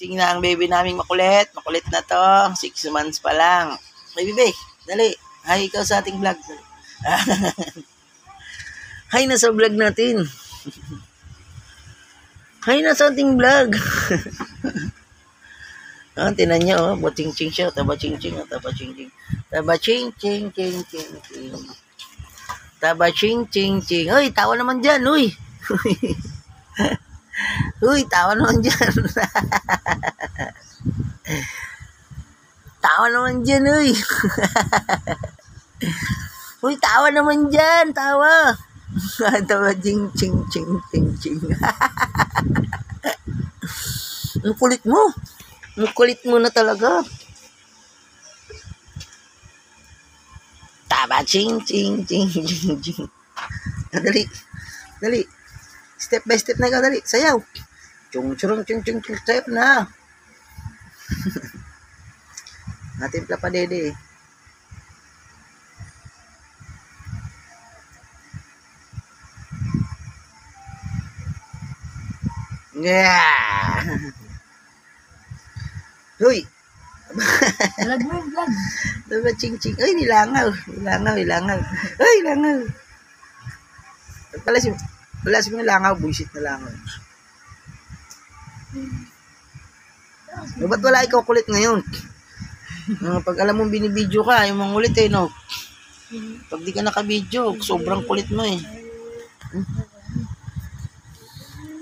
Tingnan ang baby naming makulit. Makulit na to. 6 months pa lang. Baby, dali. Hi, ikaw sa ating vlog. Hi na sa vlog natin. Hi na sa ating vlog. Tinan niyo, Baching-ching siya. Taba-ching-ching. Taba-ching-ching. Taba-ching-ching-ching-ching. Taba-ching-ching-ching. Uy, tawa naman dyan, uy. Uy, tawa naman dyan. Tawa naman dyan, uy. Uy, tawa naman dyan, tawa. Taba-ching-ching-ching-ching-ching. Ang kulit mo. Ang kulit mo na talaga. Taba-ching-ching-ching-ching-ching. Dali. Dali. Step by step na ikaw, dali. Sayaw. Chung-churung-chung-chung-chung. Step na. Natimpla pa, dede. Yeah. Huy. Vlog mo yung vlog. Taba-ching-ching. Ay, nilangaw. Nilangaw. Ay, nilangaw. Wala si mga langaw. Buisit na langaw. Ba't wala ikaw kulit ngayon? Pag alam mong binibidyo ka, yung mga ulit no? Pag di ka nakabidyo, sobrang kulit mo eh.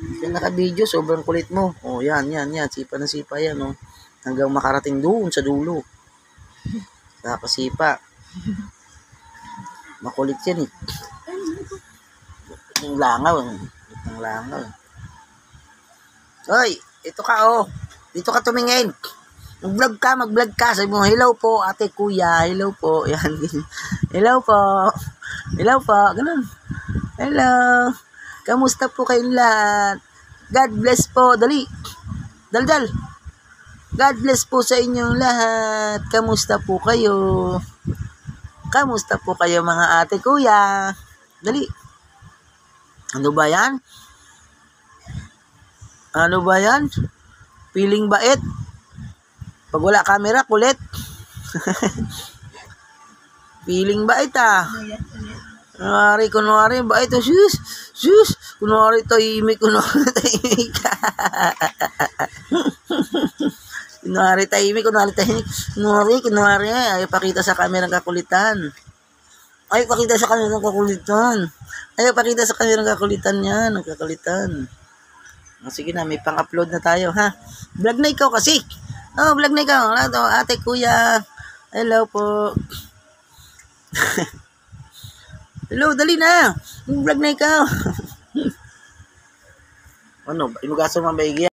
Di ka nakabidyo, sobrang kulit mo. Oh, yan. Sipa na sipa yan, oh. Hanggang makarating doon sa dulo. Nakakasipa. Makulit yan eh. Yung langaw. Yung langaw. Hoy, ito ka oh. Dito ka tumingin. Mag-vlog ka. Sabi mo, hello po, ate, kuya. Hello po. Yan. Hello po. Ganun. Hello. Kamusta po kayong lahat? God bless po. Dali. Dal. God bless po sa inyong lahat. Kamusta po kayo? Kamusta po kayo mga ate, kuya? Dali. Ano ba yan? Feeling bait? Pag wala camera, kulit. Feeling bait ah. Kunwari, bait oh. Sus. Kunwari tahimik. Kunwari tahimik. Ayaw pakita sa camera ng kakulitan. Ayaw pakita sa camera ng kakulitan yan. Nagkakulitan. Sige na, may pang-upload na tayo, ha? Vlog na ikaw kasi. Oh, vlog na ikaw. Ate, kuya. Hello po. Hello, dali na. Vlog na ikaw. Ano, inugaso mabaigi.